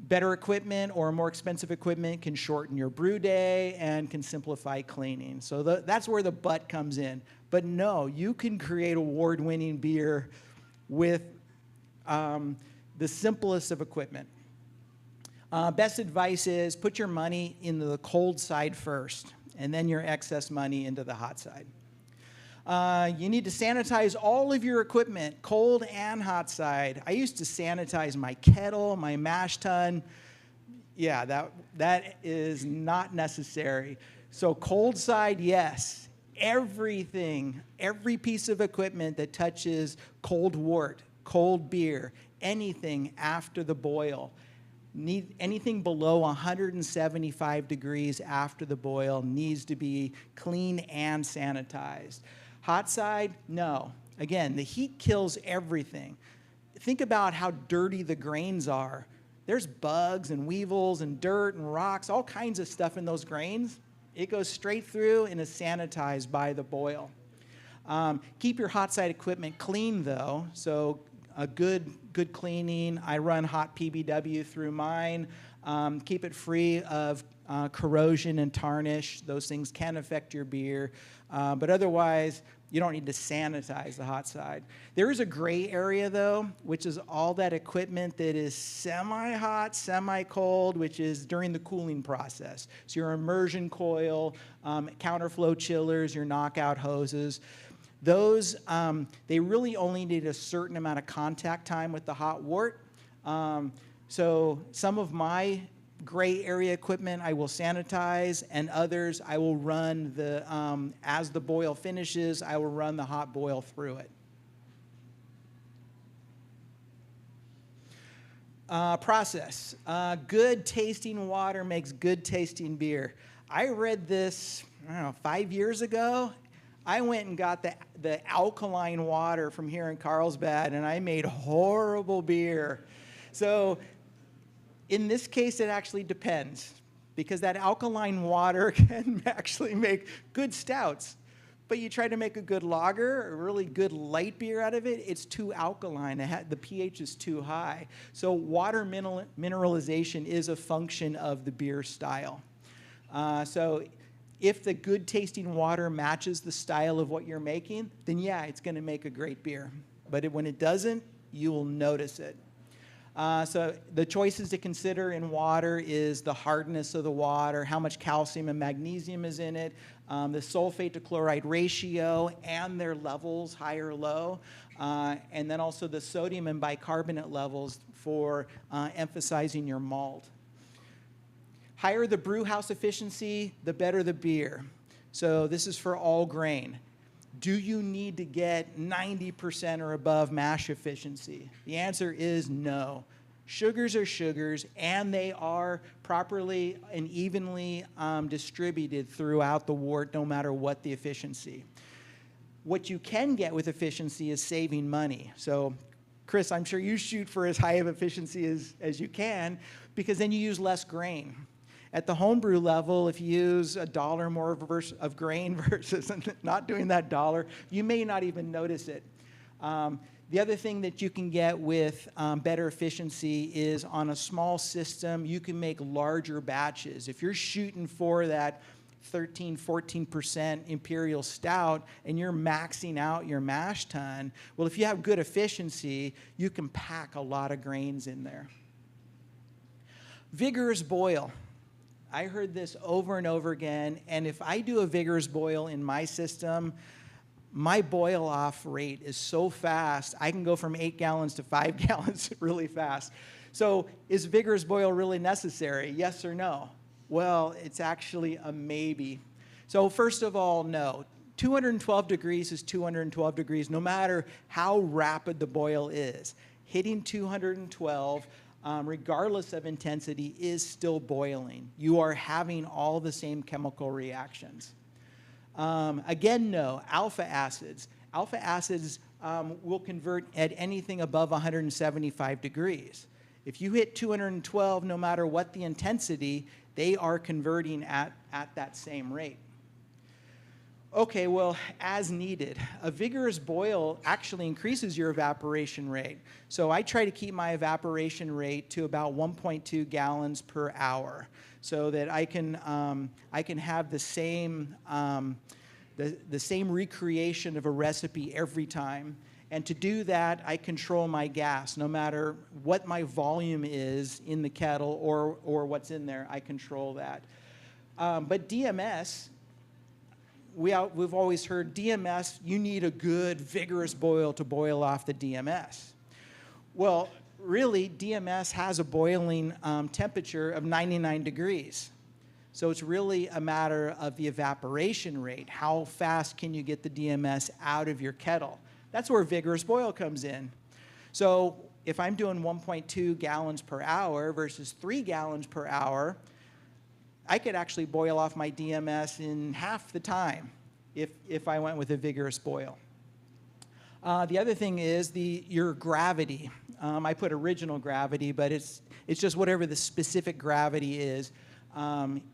Better equipment or more expensive equipment can shorten your brew day and can simplify cleaning. So that's where the but comes in. But no, you can create award-winning beer with the simplest of equipment. Best advice is put your money into the cold side first, and then your excess money into the hot side. You need to sanitize all of your equipment, cold and hot side. I used to sanitize my kettle, my mash tun. Yeah, that is not necessary. So cold side, yes. Everything, every piece of equipment that touches cold wort, cold beer, anything after the boil, anything below 175 degrees after the boil needs to be clean and sanitized. Hot side, no. Again, the heat kills everything. Think about how dirty the grains are. There's bugs and weevils and dirt and rocks, all kinds of stuff in those grains. It goes straight through and is sanitized by the boil. Keep your hot side equipment clean, though. So a good cleaning. I run hot PBW through mine. Keep it free of corrosion and tarnish. Those things can affect your beer. But otherwise, you don't need to sanitize the hot side. There is a gray area, though, which is all that equipment that is semi-hot, semi-cold, which is during the cooling process. So your immersion coil, counterflow chillers, your knockout hoses. Those, they really only need a certain amount of contact time with the hot wort. So some of my gray area equipment I will sanitize, and others I will run as the boil finishes, I will run the hot boil through it. Process. Good tasting water makes good tasting beer. I read this, I don't know, 5 years ago. I went and got the alkaline water from here in Carlsbad, and I made horrible beer. So in this case, it actually depends, because that alkaline water can actually make good stouts. But you try to make a good lager, a really good light beer out of it, it's too alkaline. The pH is too high. So water mineralization is a function of the beer style. So if the good tasting water matches the style of what you're making, then yeah, it's going to make a great beer. But when it doesn't, you will notice it. So the choices to consider in water is the hardness of the water, how much calcium and magnesium is in it, the sulfate to chloride ratio and their levels, high or low, and then also the sodium and bicarbonate levels for emphasizing your malt. Higher the brew house efficiency, the better the beer. So this is for all grain. Do you need to get 90% or above mash efficiency? The answer is no. Sugars are sugars, and they are properly and evenly distributed throughout the wort, no matter what the efficiency. What you can get with efficiency is saving money. So, Chris, I'm sure you shoot for as high of efficiency as you can, because then you use less grain. At the homebrew level, if you use $1 more of grain versus not doing that $1, you may not even notice it. The other thing that you can get with better efficiency is on a small system, you can make larger batches. If you're shooting for that 13, 14% imperial stout and you're maxing out your mash tun, well, if you have good efficiency, you can pack a lot of grains in there. Vigorous boil. I heard this over and over again, and if I do a vigorous boil in my system, my boil off rate is so fast, I can go from 8 gallons to 5 gallons really fast. So is vigorous boil really necessary? Yes or no? Well, it's actually a maybe. So first of all, no. 212 degrees is 212 degrees, no matter how rapid the boil is. Hitting 212, regardless of intensity, is still boiling. You are having all the same chemical reactions. Again, no. Alpha acids. Alpha acids will convert at anything above 175 degrees. If you hit 212, no matter what the intensity, they are converting at that same rate. Okay, well, as needed. A vigorous boil actually increases your evaporation rate. So I try to keep my evaporation rate to about 1.2 gallons per hour so that I can have the same recreation of a recipe every time. And to do that, I control my gas. No matter what my volume is in the kettle or what's in there, I control that. But DMS, we've always heard DMS, you need a good, vigorous boil to boil off the DMS. Well, really, DMS has a boiling temperature of 99 degrees. So it's really a matter of the evaporation rate. How fast can you get the DMS out of your kettle? That's where vigorous boil comes in. So if I'm doing 1.2 gallons per hour versus 3 gallons per hour, I could actually boil off my DMS in half the time if I went with a vigorous boil. The other thing is your gravity. I put original gravity, but it's just whatever the specific gravity is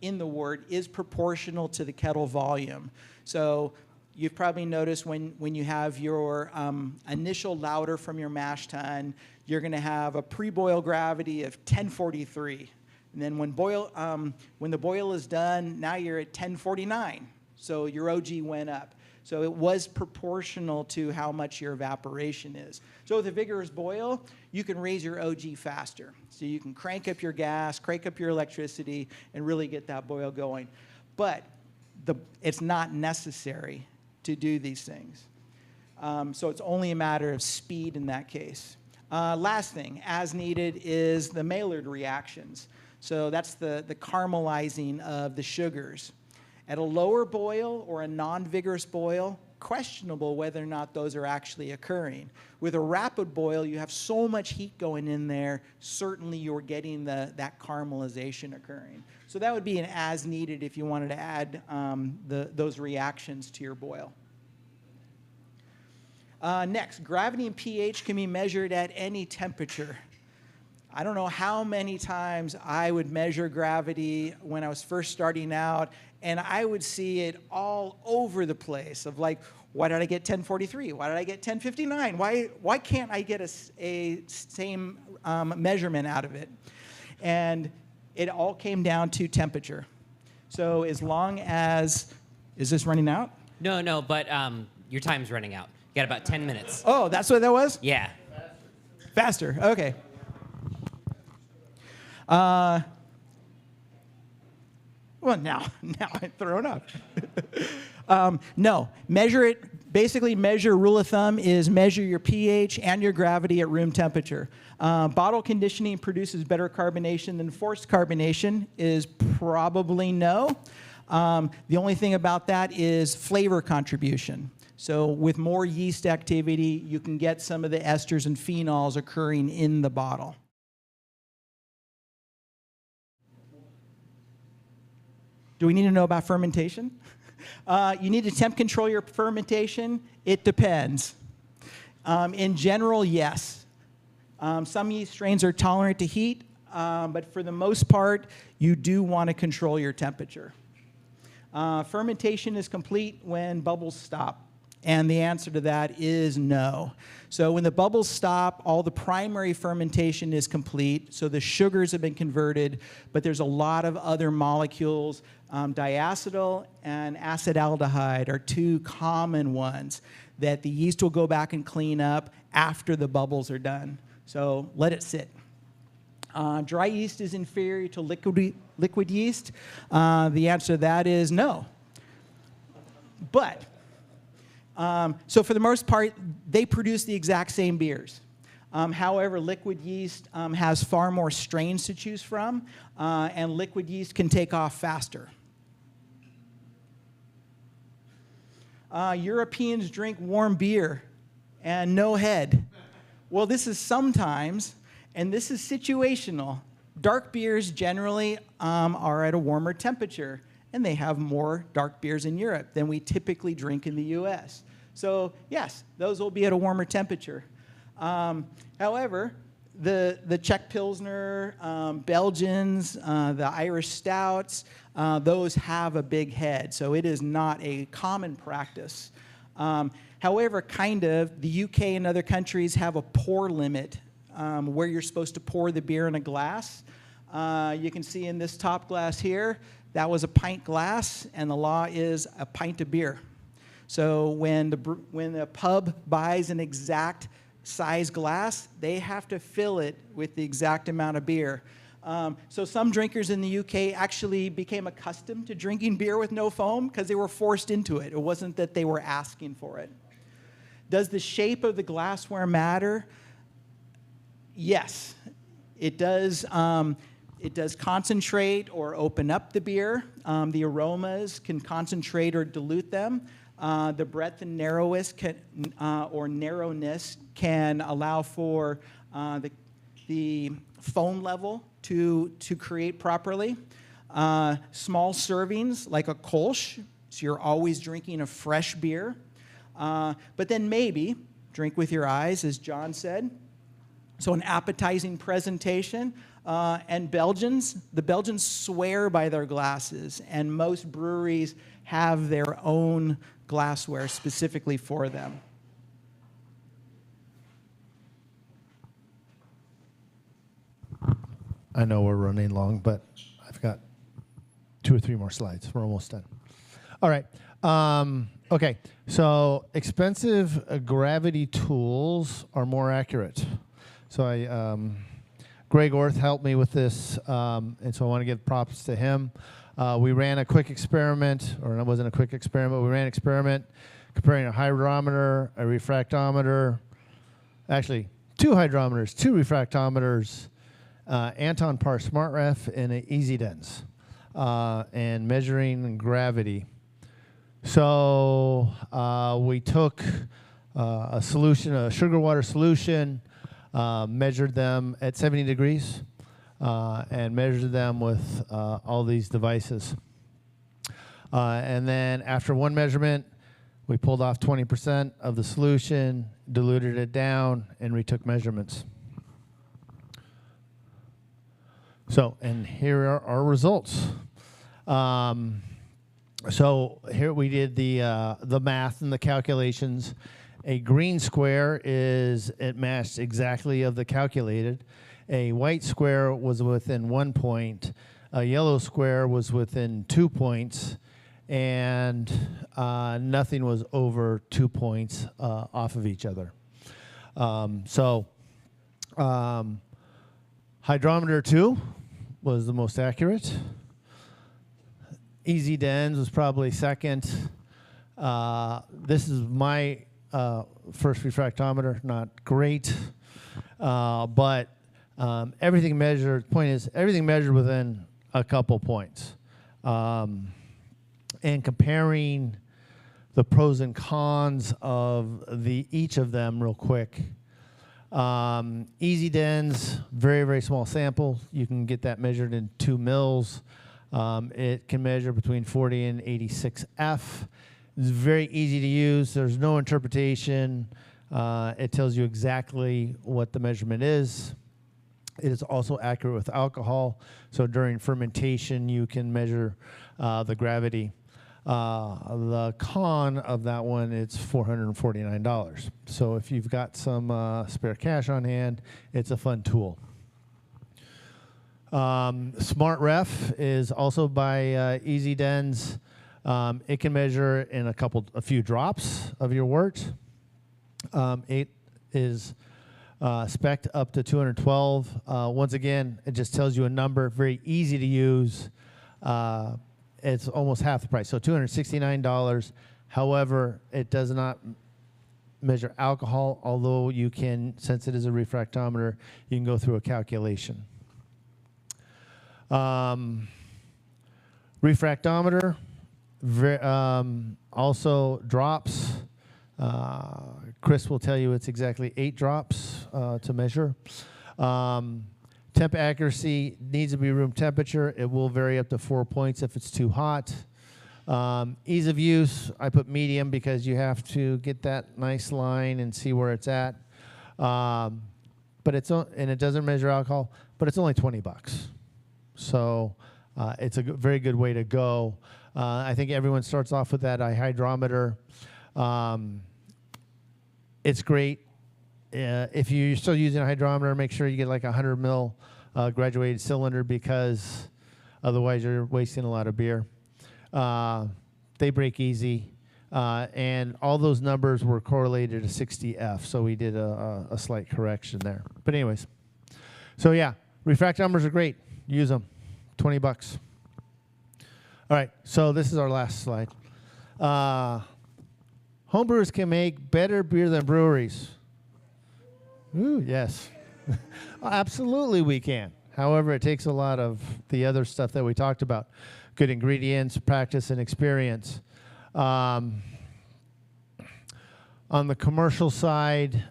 in the wort is proportional to the kettle volume. So you've probably noticed when you have your initial lauter from your mash tun, you're going to have a pre-boil gravity of 1043. And then when the boil is done, now you're at 1049. So your OG went up. So it was proportional to how much your evaporation is. So with a vigorous boil, you can raise your OG faster. So you can crank up your gas, crank up your electricity, and really get that boil going. But it's not necessary to do these things. So it's only a matter of speed in that case. Last thing, as needed, is the Maillard reactions. So that's the caramelizing of the sugars. At a lower boil or a non-vigorous boil, questionable whether or not those are actually occurring. With a rapid boil, you have so much heat going in there, certainly you're getting that caramelization occurring. So that would be an as needed if you wanted to add those reactions to your boil. Next, gravity and pH can be measured at any temperature. I don't know how many times I would measure gravity when I was first starting out, and I would see it all over the place of like, why did I get 1043? Why did I get 1059? Why can't I get a same measurement out of it? And it all came down to temperature. So as long as, is this running out? No, but your time's running out. You got about 10 minutes. Oh, that's what that was? Yeah. Faster, okay. Well, now I'm thrown up. No, measure it. Basically, rule of thumb is measure your pH and your gravity at room temperature. Bottle conditioning produces better carbonation than forced carbonation is probably no. The only thing about that is flavor contribution. So with more yeast activity, you can get some of the esters and phenols occurring in the bottle. Do we need to know about fermentation? You need to temp control your fermentation. It depends. In general, yes. Some yeast strains are tolerant to heat, but for the most part, you do want to control your temperature. Fermentation is complete when bubbles stop, and the answer to that is no. So when the bubbles stop, all the primary fermentation is complete, so the sugars have been converted, but there's a lot of other molecules. Diacetyl and acetaldehyde are two common ones that the yeast will go back and clean up after the bubbles are done. So let it sit. Dry yeast is inferior to liquid yeast. The answer to that is no. But, so for the most part, they produce the exact same beers. However, liquid yeast has far more strains to choose from, and liquid yeast can take off faster. Europeans drink warm beer and no head. Well, this is sometimes, and this is situational. Dark beers generally are at a warmer temperature, and they have more dark beers in Europe than we typically drink in the US. So yes, those will be at a warmer temperature. However, the Czech Pilsner, Belgians, the Irish Stouts, those have a big head, so it is not a common practice. However, the UK and other countries have a pour limit where you're supposed to pour the beer in a glass. You can see in this top glass here, that was a pint glass, and the law is a pint of beer. So when the pub buys an exact size glass, they have to fill it with the exact amount of beer. So some drinkers in the UK actually became accustomed to drinking beer with no foam because they were forced into it. It wasn't that they were asking for it. Does the shape of the glassware matter? Yes, it does. It does concentrate or open up the beer. The aromas can concentrate or dilute them. The breadth and narrowness can allow for the foam level to create properly. Small servings, like a Kolsch, so you're always drinking a fresh beer. But then maybe drink with your eyes, as John said. So an appetizing presentation. And the Belgians swear by their glasses, and most breweries have their own glassware specifically for them. I know we're running long, but I've got 2 or 3 more slides. We're almost done. All right. Okay. So expensive gravity tools are more accurate. So Greg Orth helped me with this, and so I want to give props to him. We ran a quick experiment, or it wasn't a quick experiment. We ran an experiment comparing a hydrometer, a refractometer, actually 2 hydrometers, 2 refractometers, Anton Par SmartRef, and an EasyDens, and measuring gravity. So we took a solution, a sugar water solution, measured them at 70 degrees, and measured them with all these devices. And then after one measurement, We pulled off 20% of the solution, diluted it down, and retook measurements. So, and here are our results. So here we did the math and the calculations. A green square it matched exactly of the calculated. A white square was within 1 point. A yellow square was within 2 points. And nothing was over 2 points off of each other. Hydrometer 2 was the most accurate. Easy Dens was probably second. This is my first refractometer, not great, but everything measured. Point is, everything measured within a couple points. And comparing the pros and cons of each of them real quick. Easy Dens, very, very small sample. You can get that measured in 2 mils. It can measure between 40 and 86 F. It's very easy to use. There's no interpretation. It tells you exactly what the measurement is. It is also accurate with alcohol. So during fermentation, you can measure the gravity. The con of that one, it's $449. So if you've got some spare cash on hand, it's a fun tool. Smart Ref is also by Easy Dens. It can measure in a few drops of your wort. It is spec'd up to 212. Once again, it just tells you a number, very easy to use. It's almost half the price, so $269. However, it does not measure alcohol, although you can, since it is a refractometer, you can go through a calculation. Refractometer also drops. Chris will tell you it's exactly 8 drops to measure. Temp accuracy needs to be room temperature. It will vary up to 4 points if it's too hot. Ease of use, I put medium because you have to get that nice line and see where it's at. And it doesn't measure alcohol, but it's only $20. So it's a very good way to go. I think everyone starts off with that hydrometer. It's great. If you're still using a hydrometer, make sure you get like a 100 mil graduated cylinder, because otherwise you're wasting a lot of beer. They break easy. And all those numbers were correlated to 60F, so we did a slight correction there. But anyways, so yeah, refractometers are great. Use them. $20. All right, so this is our last slide. Homebrewers can make better beer than breweries. Ooh, yes. Absolutely we can. However, it takes a lot of the other stuff that we talked about. Good ingredients, practice, and experience. On the commercial side,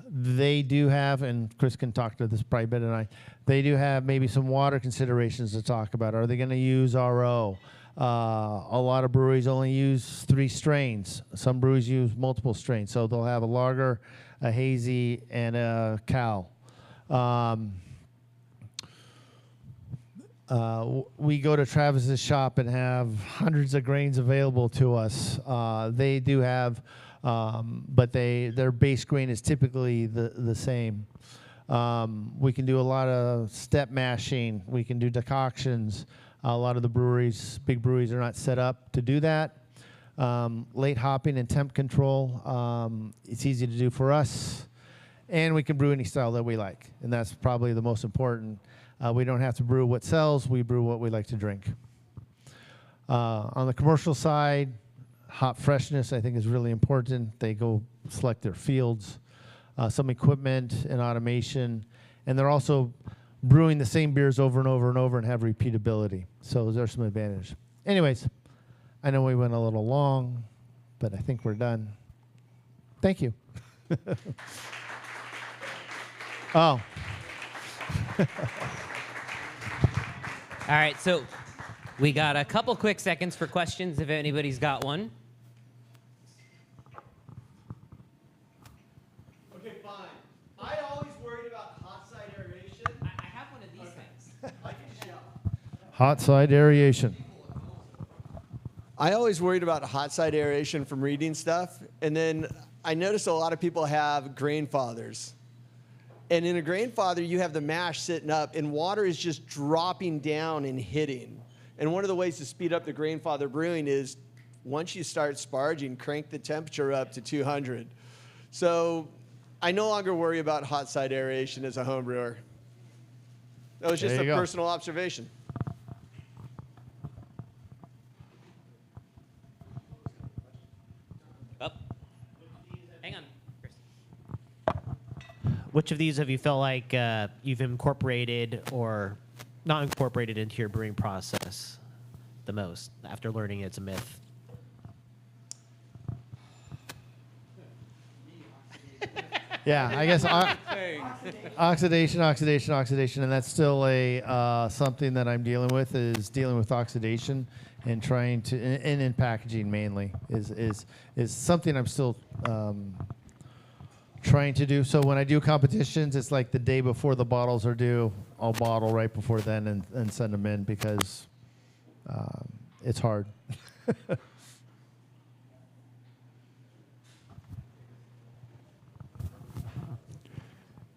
they do have, and Chris can talk to this probably better than I, they do have maybe some water considerations to talk about. Are they going to use RO? A lot of breweries only use 3 strains. Some breweries use multiple strains. So they'll have a lager, a hazy, and a cal. We go to Travis's shop and have hundreds of grains available to us. They do have, but their base grain is typically the same. We can do a lot of step mashing. We can do decoctions. A lot of the breweries, big breweries, are not set up to do that. Late hopping and temp control, it's easy to do for us. And we can brew any style that we like. And that's probably the most important. We don't have to brew what sells. We brew what we like to drink. On the commercial side, hop freshness, I think, is really important. They go select their fields, some equipment and automation. And they're also brewing the same beers over and over and over and have repeatability. So there's some advantage. Anyways, I know we went a little long, but I think we're done. Thank you. Oh. All right, so We got a couple quick seconds for questions if anybody's got one. Okay, fine. I always worried about hot side aeration. I have one of these things. I can just yell. Hot side aeration. I always worried about hot side aeration from reading stuff, and then I noticed a lot of people have grain fathers. And in a grain father, you have the mash sitting up, and water is just dropping down and hitting. And one of the ways to speed up the grain father brewing is once you start sparging, crank the temperature up to 200. So I no longer worry about hot side aeration as a home brewer. That was just a personal observation. Oh. Hang on, Chris. Which of these have you felt like you've incorporated or not incorporated into your brewing process the most after learning it's a myth? Yeah, I guess oxidation, and that's still a something that I'm dealing with oxidation and trying to, and in packaging mainly is something I'm still trying to do. So when I do competitions, it's like the day before the bottles are due, I'll bottle right before then and send them in because it's hard.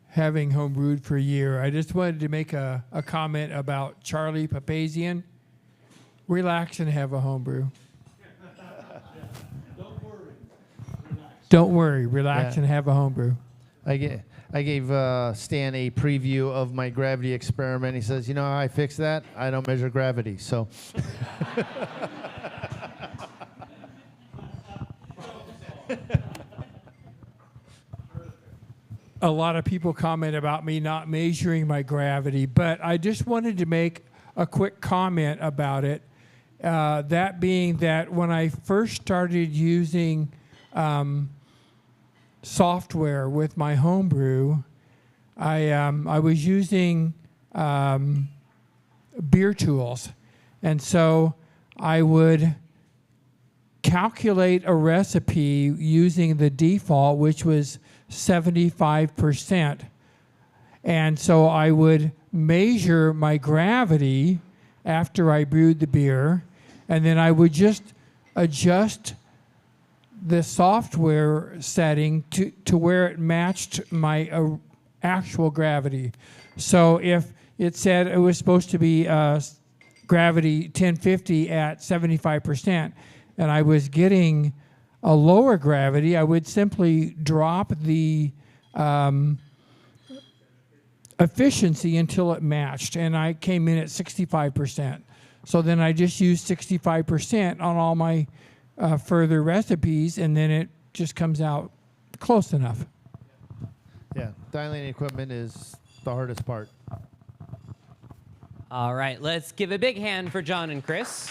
Having homebrewed for a year, I just wanted to make a comment about Charlie Papazian. Relax and have a homebrew. Don't worry, relax and have a homebrew. I gave Stan a preview of my gravity experiment. He says, "You know how I fix that? I don't measure gravity." So. A lot of people comment about me not measuring my gravity, but I just wanted to make a quick comment about it. That being that when I first started using software with my homebrew, I was using beer tools, and so I would calculate a recipe using the default, which was 75%. And so I would measure my gravity after I brewed the beer, and then I would just adjust the software setting to where it matched my actual gravity. So if it said it was supposed to be gravity 1050 at 75%, and I was getting a lower gravity, I would simply drop the efficiency until it matched, and I came in at 65%. So then I just used 65% on all my further recipes, and then it just comes out close enough. Yeah, dialing equipment is the hardest part. All right, let's give a big hand for John and Chris.